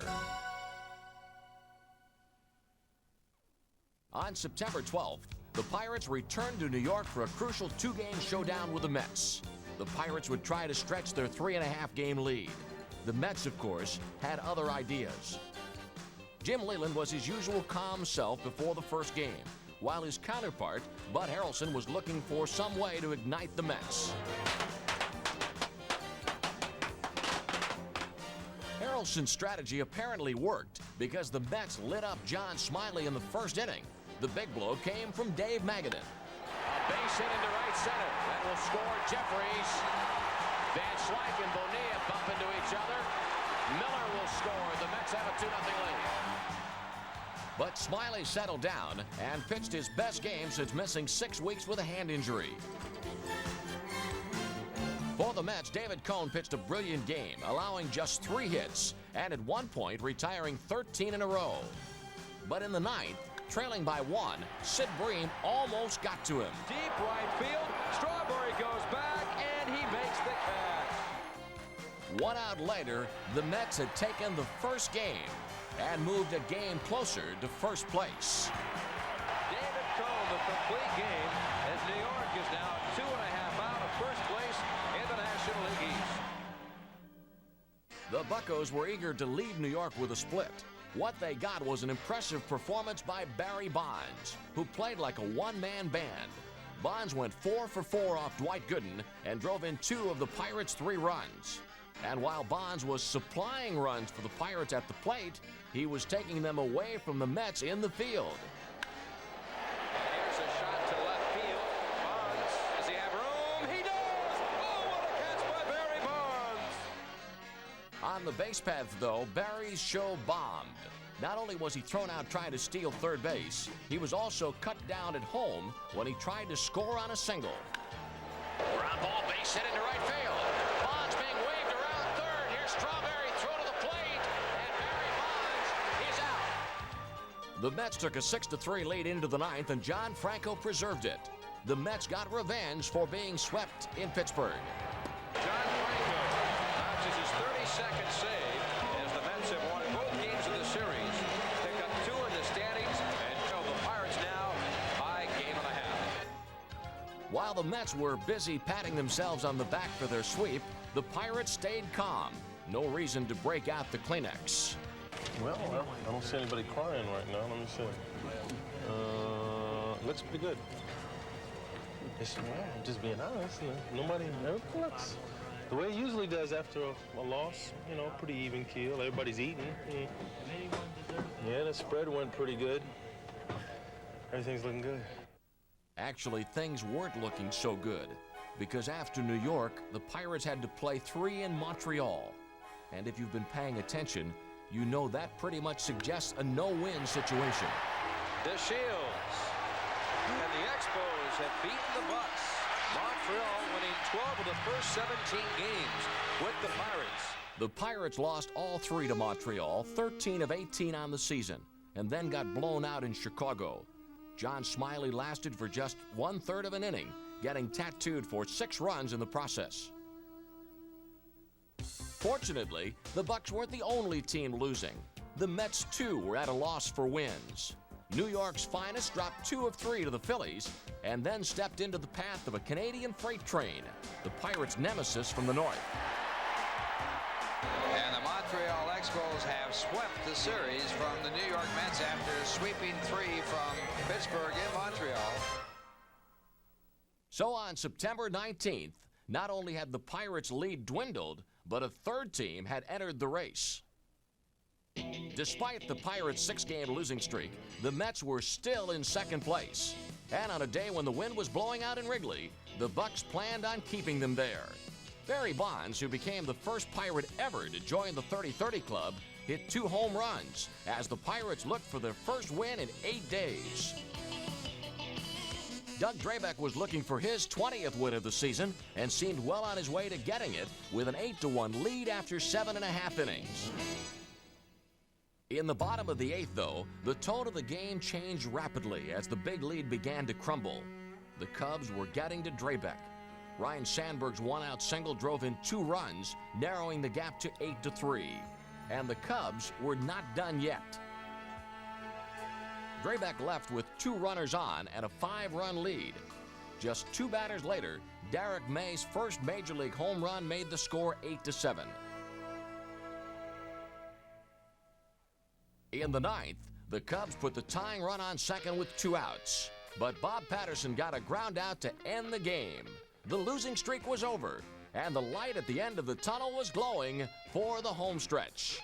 On September 12th, the Pirates returned to New York for a crucial 2-game showdown with the Mets. The Pirates would try to stretch their 3.5-game lead. The Mets, of course, had other ideas. Jim Leyland was his usual calm self before the first game, while his counterpart, Bud Harrelson, was looking for some way to ignite the Mets. Harrelson's strategy apparently worked because the Mets lit up John Smiley in the first inning. The big blow came from Dave Magadan. A base hit into right center. That will score Jeffries. Van Slyke and Bonilla bump into each other. Miller will score. The Mets have a 2-0 lead. But Smiley settled down and pitched his best game since missing 6 weeks with a hand injury. For the Mets, David Cone pitched a brilliant game, allowing just 3 hits and at one point retiring 13 in a row. But in the 9th, trailing by 1, Sid Bream almost got to him. Deep right field. Strawberry goes back, and he makes the catch. 1 out later, the Mets had taken the first game and moved a game closer to first place. David Cone, the complete game, as New York is now 2.5 out of first place in the National League East. The Buccos were eager to leave New York with a split. What they got was an impressive performance by Barry Bonds, who played like a one-man band. Bonds went 4 for 4 off Dwight Gooden and drove in 2 of the Pirates' 3 runs. And while Bonds was supplying runs for the Pirates at the plate, he was taking them away from the Mets in the field. Here's a shot to left field. Bonds, does he have room? He does! Oh, what a catch by Barry Bonds! On the base path, though, Barry's show bombed. Not only was he thrown out trying to steal third base, he was also cut down at home when he tried to score on a single. Ground ball, base hit into right field. Bonds being waved around third. Here's Strawberry, throw to the plate, and Barry Bonds is out. The Mets took a 6-3 lead into the ninth, and John Franco preserved it. The Mets got revenge for being swept in Pittsburgh. John Franco notches his 32nd save as the Mets have won both games of the series. Pick up 2 in the standings and show the Pirates now by game and a half. While the Mets were busy patting themselves on the back for their sweep, the Pirates stayed calm. No reason to break out the Kleenex. Well, I don't see anybody crying right now. Let me see. Looks pretty good. I'm just being honest. Nobody ever looks the way it usually does after a loss. You know, pretty even keel. Everybody's eating. Yeah, the spread went pretty good. Everything's looking good. Actually, things weren't looking so good because after New York, the Pirates had to play 3 in Montreal. And if you've been paying attention, you know that pretty much suggests a no-win situation. The Shields and the Expos have beaten the Bucks. Montreal winning 12 of the first 17 games with the Pirates. The Pirates lost all 3 to Montreal, 13 of 18 on the season, and then got blown out in Chicago. John Smiley lasted for just 1/3 of an inning, getting tattooed for 6 runs in the process. Fortunately, the Bucks weren't the only team losing. The Mets, too, were at a loss for wins. New York's finest dropped 2 of 3 to the Phillies and then stepped into the path of a Canadian freight train, the Pirates' nemesis from the north. And the Montreal Expos have swept the series from the New York Mets after sweeping 3 from Pittsburgh in Montreal. So on September 19th, not only had the Pirates' lead dwindled, but a third team had entered the race. Despite the Pirates' 6-game losing streak, the Mets were still in second place. And on a day when the wind was blowing out in Wrigley, the Bucks planned on keeping them there. Barry Bonds, who became the first Pirate ever to join the 30-30 club, hit 2 home runs as the Pirates looked for their first win in 8 days. Doug Drabek was looking for his 20th win of the season and seemed well on his way to getting it with an 8-1 lead after 7.5 innings. In the bottom of the 8th, though, the tone of the game changed rapidly as the big lead began to crumble. The Cubs were getting to Drabek. Ryan Sandberg's 1-out single drove in 2 runs, narrowing the gap to 8-3. And the Cubs were not done yet. Drabek left with 2 runners on and a 5-run lead. Just 2 batters later, Derek May's first Major League home run made the score 8-7. In the 9th, the Cubs put the tying run on second with 2 outs. But Bob Patterson got a ground out to end the game. The losing streak was over, and the light at the end of the tunnel was glowing for the home stretch.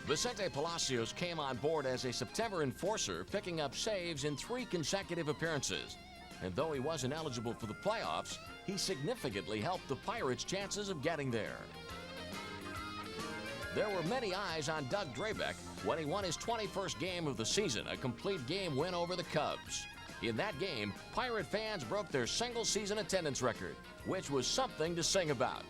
Vicente Palacios came on board as a September enforcer, picking up saves in 3 consecutive appearances. And though he wasn't eligible for the playoffs, he significantly helped the Pirates' chances of getting there. There were many eyes on Doug Drabek when he won his 21st game of the season, a complete game win over the Cubs. In that game, Pirate fans broke their single-season attendance record, which was something to sing about.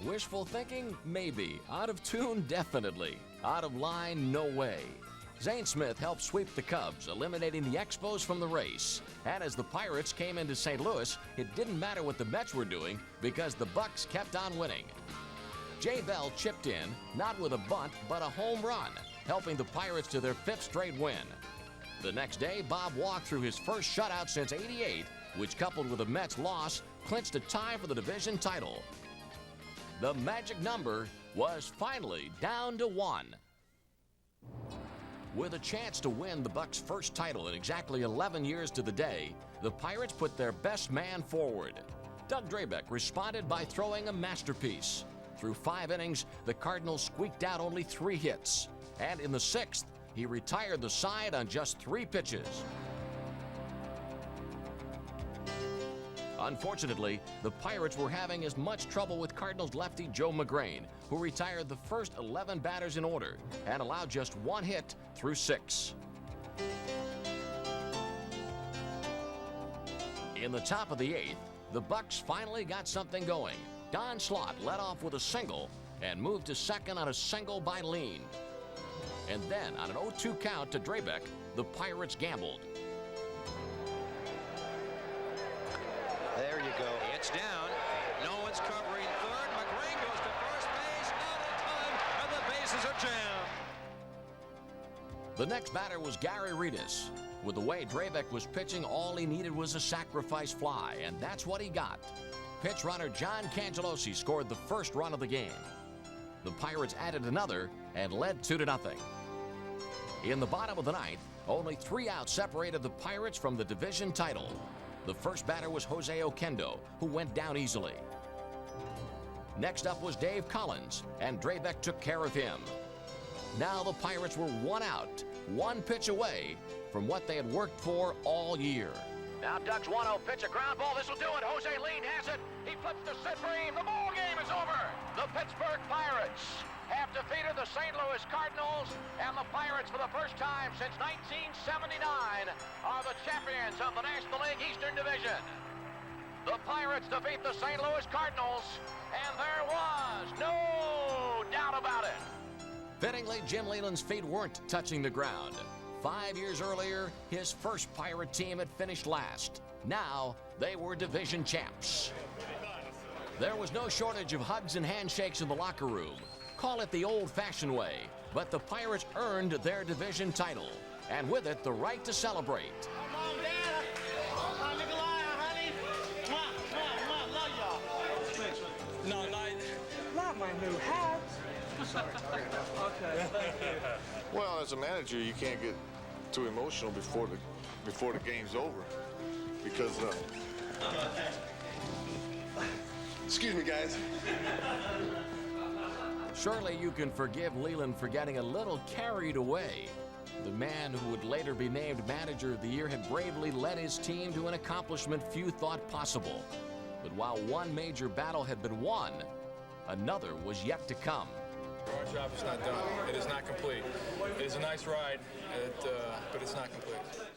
Wishful thinking? Maybe. Out of tune? Definitely. Out of line? No way. Zane Smith helped sweep the Cubs, eliminating the Expos from the race. And as the Pirates came into St. Louis, it didn't matter what the Mets were doing because the Bucks kept on winning. Jay Bell chipped in, not with a bunt, but a home run, helping the Pirates to their 5th straight win. The next day, Bob walked through his first shutout since '88, which coupled with the Mets' loss, clinched a tie for the division title. The magic number was finally down to 1. With a chance to win the Bucks' first title in exactly 11 years to the day, the Pirates put their best man forward. Doug Drabek responded by throwing a masterpiece. Through 5 innings, the Cardinals squeaked out only 3 hits. And in the 6th, he retired the side on just 3 pitches. Unfortunately, the Pirates were having as much trouble with Cardinals lefty Joe McGrain, who retired the first 11 batters in order and allowed just 1 hit through 6. In the top of the 8th, the Bucks finally got something going. Don Slott led off with a single and moved to second on a single by Lean. And then on an 0-2 count to Drabek, the Pirates gambled. There you go. It's down. No one's covering third. McGrain goes to first base. Not in time. And the bases are jammed. The next batter was Gary Reedus. With the way Drabek was pitching, all he needed was a sacrifice fly, and that's what he got. Pitch runner John Cangelosi scored the first run of the game. The Pirates added another and led 2-0. In the bottom of the 9th, only 3 outs separated the Pirates from the division title. The first batter was Jose Oquendo, who went down easily. Next up was Dave Collins, and Drabek took care of him. Now the Pirates were 1 out, 1 pitch away from what they had worked for all year. Now Doug's 1-0 pitch, a ground ball. This will do it. Jose Lean has it. He flips to Sid Bream. The ball game is over. The Pittsburgh Pirates have defeated the St. Louis Cardinals, and the Pirates, for the first time since 1979, are the champions of the National League Eastern Division. The Pirates defeat the St. Louis Cardinals, and there was no doubt about it. Fittingly, Jim Leyland's feet weren't touching the ground. 5 years earlier, his first Pirate team had finished last. Now, they were division champs. There was no shortage of hugs and handshakes in the locker room. Call it the old-fashioned way, but the Pirates earned their division title, and with it, the right to celebrate. Mom, Dad. Mom, Nikolai, honey. Love y'all. No, not my new hat. Sorry. Okay, thank you. Well, as a manager, you can't get too emotional before the game's over, because excuse me, guys. Surely you can forgive Leyland for getting a little carried away. The man who would later be named Manager of the Year had bravely led his team to an accomplishment few thought possible. But while one major battle had been won, another was yet to come. Our job is not done. It is not complete. It is a nice ride, but it's not complete.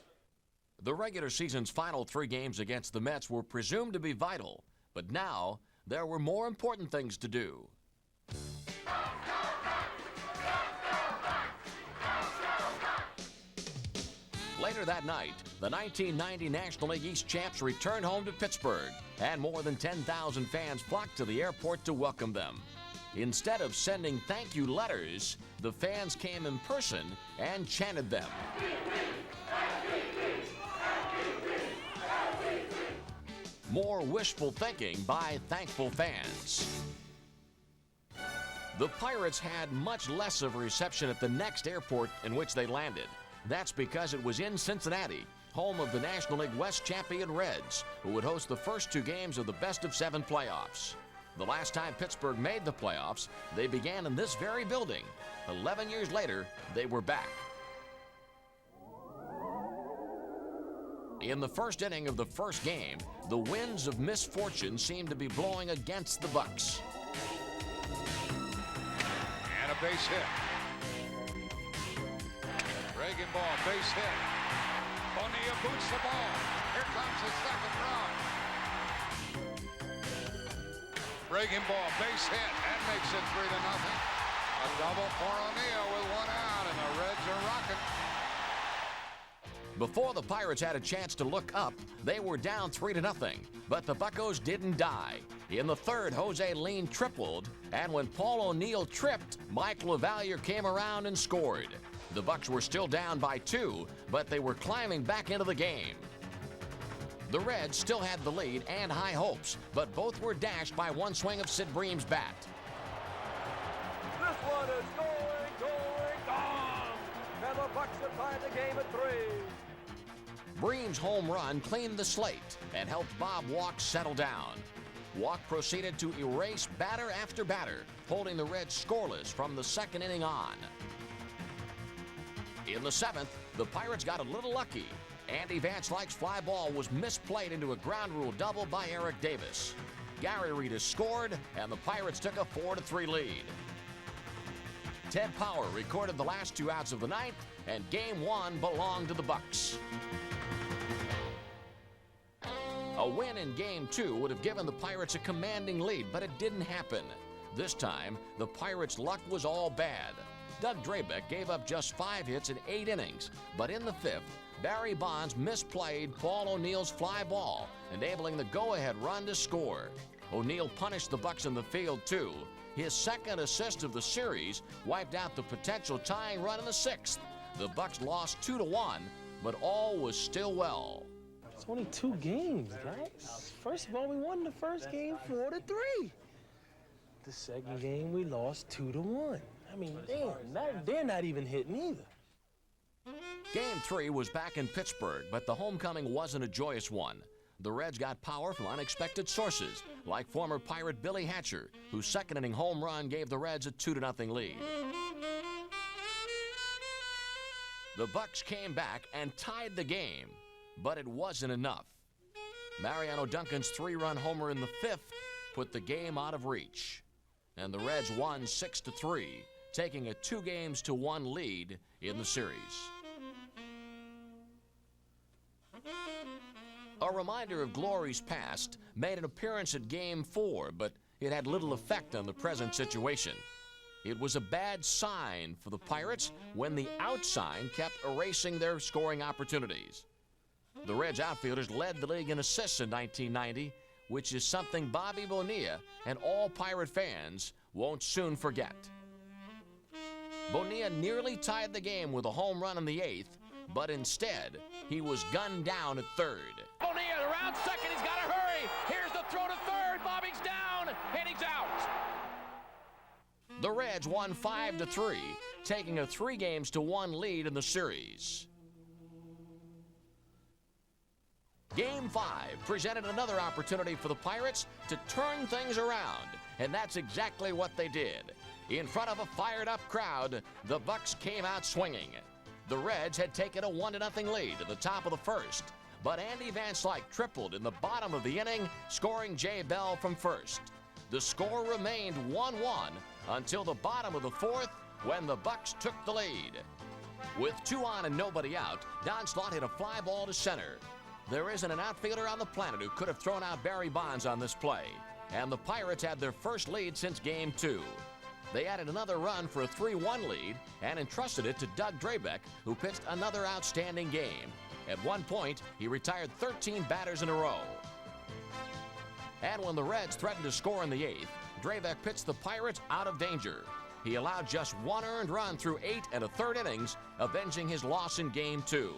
The regular season's final 3 games against the Mets were presumed to be vital, but now there were more important things to do. Later that night, the 1990 National League East champs returned home to Pittsburgh, and more than 10,000 fans flocked to the airport to welcome them. Instead of sending thank you letters, the fans came in person and chanted them. More wishful thinking by thankful fans. The Pirates had much less of a reception at the next airport in which they landed. That's because it was in Cincinnati, home of the National League West champion Reds, who would host the first 2 games of the best-of-7 playoffs. The last time Pittsburgh made the playoffs, they began in this very building. 11 years later, they were back. In the first inning of the first game, the winds of misfortune seemed to be blowing against the Bucks. And a base hit. Reagan ball, base hit. Bonilla boots the ball. Here comes the second run. Reagan ball, base hit. That makes it 3-0. A double for O'Neill with 1 out, and the Reds are rocking. Before the Pirates had a chance to look up, they were down 3-0, but the Buccos didn't die. In the third, Jose Lean tripled, and when Paul O'Neill tripped, Mike LaValliere came around and scored. The Bucks were still down by 2, but they were climbing back into the game. The Reds still had the lead and high hopes, but both were dashed by one swing of Sid Bream's bat. This one is going, gone! And the Bucks have tied the game at 3. Bream's home run cleaned the slate and helped Bob Walk settle down. Walk proceeded to erase batter after batter, holding the Reds scoreless from the second inning on. In the 7th, the Pirates got a little lucky. Andy Van Slyke's fly ball was misplayed into a ground rule double by Eric Davis. Gary Reedus scored, and the Pirates took a 4-3 lead. Ted Power recorded the last 2 outs of the ninth, and Game 1 belonged to the Bucks. A win in Game 2 would have given the Pirates a commanding lead, but it didn't happen. This time, the Pirates' luck was all bad. Doug Drabeck gave up just 5 hits in 8 innings, but in the 5th, Barry Bonds misplayed Paul O'Neill's fly ball, enabling the go-ahead run to score. O'Neill punished the Bucks in the field, too. His second assist of the series wiped out the potential tying run in the 6th. The Bucks lost 2-1, but all was still well. It's only 2 games, guys. First of all, we won the first game 4-3. The second game, we lost 2-1. I mean, damn, they're not even hitting either. Game 3 was back in Pittsburgh, but the homecoming wasn't a joyous one. The Reds got power from unexpected sources, like former Pirate Billy Hatcher, whose second-inning home run gave the Reds a 2-0 lead. The Bucks came back and tied the game, but it wasn't enough. Mariano Duncan's 3-run homer in the 5th put the game out of reach, and the Reds won 6-3, taking a 2-1 lead in the series. A reminder of glories past made an appearance at Game 4, but it had little effect on the present situation. It was a bad sign for the Pirates when the out sign kept erasing their scoring opportunities. The Reds outfielders led the league in assists in 1990, which is something Bobby Bonilla and all Pirate fans won't soon forget. Bonilla nearly tied the game with a home run in the 8th, but instead, he was gunned down at 3rd. Bonilla around second, he's got to hurry. Here's the throw to 3rd. Bobby's down, and he's out. The Reds won 5-3, taking a 3-1 lead in the series. Game 5 presented another opportunity for the Pirates to turn things around, and that's exactly what they did. In front of a fired-up crowd, the Bucks came out swinging. The Reds had taken a 1-0 lead at the top of the 1st, but Andy Van Slyke tripled in the bottom of the inning, scoring Jay Bell from first. The score remained 1-1 until the bottom of the 4th, when the Bucks took the lead. With 2 on and nobody out, Don Slaught hit a fly ball to center. There isn't an outfielder on the planet who could have thrown out Barry Bonds on this play, and the Pirates had their first lead since Game 2. They added another run for a 3-1 lead and entrusted it to Doug Drabeck, who pitched another outstanding game. At one point, he retired 13 batters in a row. And when the Reds threatened to score in the 8th, Drabeck pitched the Pirates out of danger. He allowed just 1 earned run through 8 1/3 innings, avenging his loss in Game 2.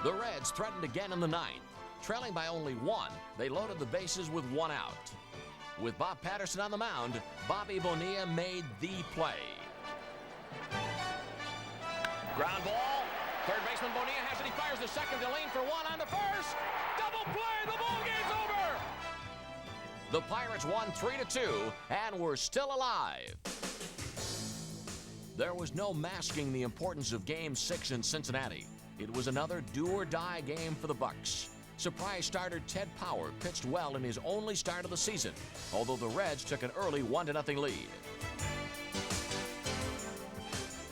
The Reds threatened again in the 9th. Trailing by only 1, they loaded the bases with 1 out. With Bob Patterson on the mound, Bobby Bonilla made the play. Ground ball. Third baseman Bonilla has it. He fires the second to lane for 1 on the first. Double play. The ball game's over. The Pirates won 3-2 and were still alive. There was no masking the importance of Game 6 in Cincinnati. It was another do-or-die game for the Bucks. Surprise starter Ted Power pitched well in his only start of the season, although the Reds took an early 1-0 lead.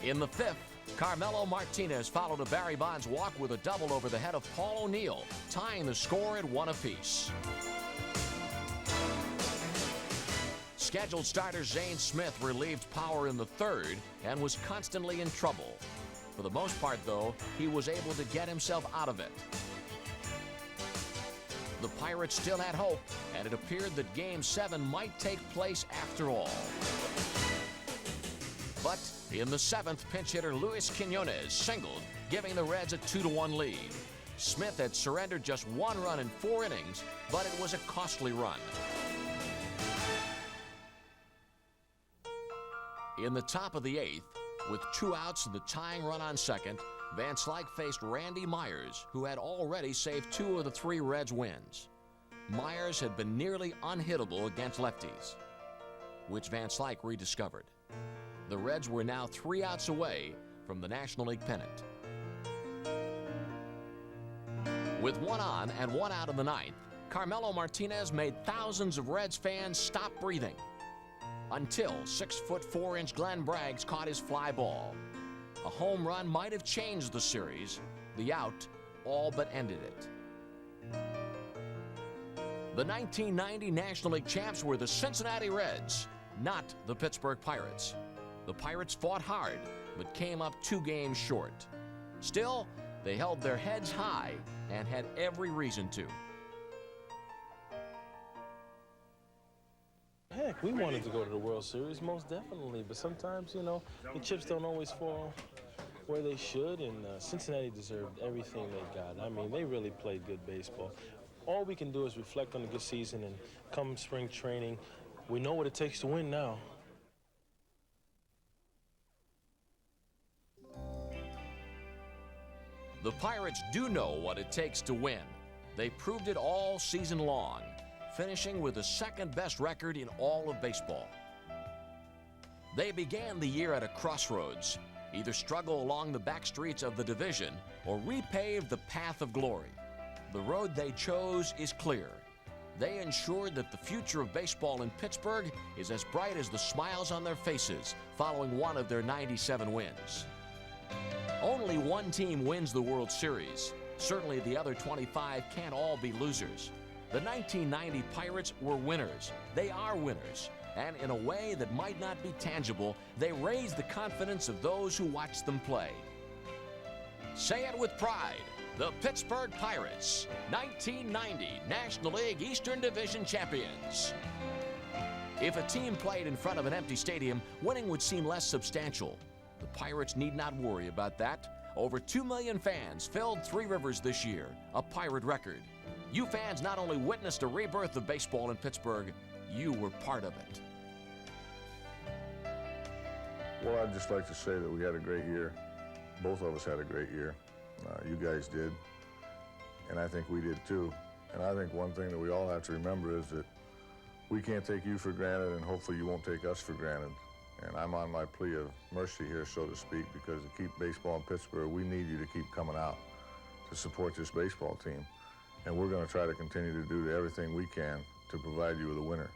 In the 5th, Carmelo Martinez followed a Barry Bonds walk with a double over the head of Paul O'Neill, tying the score at 1 apiece. Scheduled starter Zane Smith relieved Power in the 3rd and was constantly in trouble. For the most part, though, he was able to get himself out of it. The Pirates still had hope, and it appeared that Game 7 might take place after all. But in the 7th, pinch hitter Luis Quinones singled, giving the Reds a 2-1 lead. Smith had surrendered just 1 run in 4 innings, but it was a costly run. In the top of the 8th, with 2 outs and the tying run on second, Van Slyke faced Randy Myers, who had already saved 2 of the 3 Reds' wins. Myers had been nearly unhittable against lefties, which Van Slyke rediscovered. The Reds were now 3 outs away from the National League pennant. With one on and one out in the ninth, Carmelo Martinez made thousands of Reds fans stop breathing. Until 6'4" Glenn Braggs caught his fly ball. A home run might have changed the series. The out all but ended it. The 1990 National League champs were the Cincinnati Reds, not the Pittsburgh Pirates. The Pirates fought hard, but came up 2 games short. Still, they held their heads high and had every reason to. Heck, we wanted to go to the World Series, most definitely, but sometimes, you know, the chips don't always fall where they should, and Cincinnati deserved everything they got. I mean, they really played good baseball. All we can do is reflect on the good season, and come spring training, we know what it takes to win now. The Pirates do know what it takes to win. They proved it all season long, finishing with the second-best record in all of baseball. They began the year at a crossroads, either struggle along the back streets of the division or repave the path of glory. The road they chose is clear. They ensured that the future of baseball in Pittsburgh is as bright as the smiles on their faces following one of their 97 wins. Only one team wins the World Series. Certainly the other 25 can't all be losers. The 1990 Pirates were winners. They are winners. And in a way that might not be tangible, they raise the confidence of those who watch them play. Say it with pride. The Pittsburgh Pirates, 1990 National League Eastern Division champions. If a team played in front of an empty stadium, winning would seem less substantial. The Pirates need not worry about that. Over 2 million fans filled Three Rivers this year, a Pirate record. You fans not only witnessed a rebirth of baseball in Pittsburgh, you were part of it. Well, I'd just like to say that we had a great year. Both of us had a great year. You guys did, and I think we did too. And I think one thing that we all have to remember is that we can't take you for granted, and hopefully you won't take us for granted. And I'm on my plea of mercy here, so to speak, because to keep baseball in Pittsburgh, we need you to keep coming out to support this baseball team. And we're going to try to continue to do everything we can to provide you with a winner.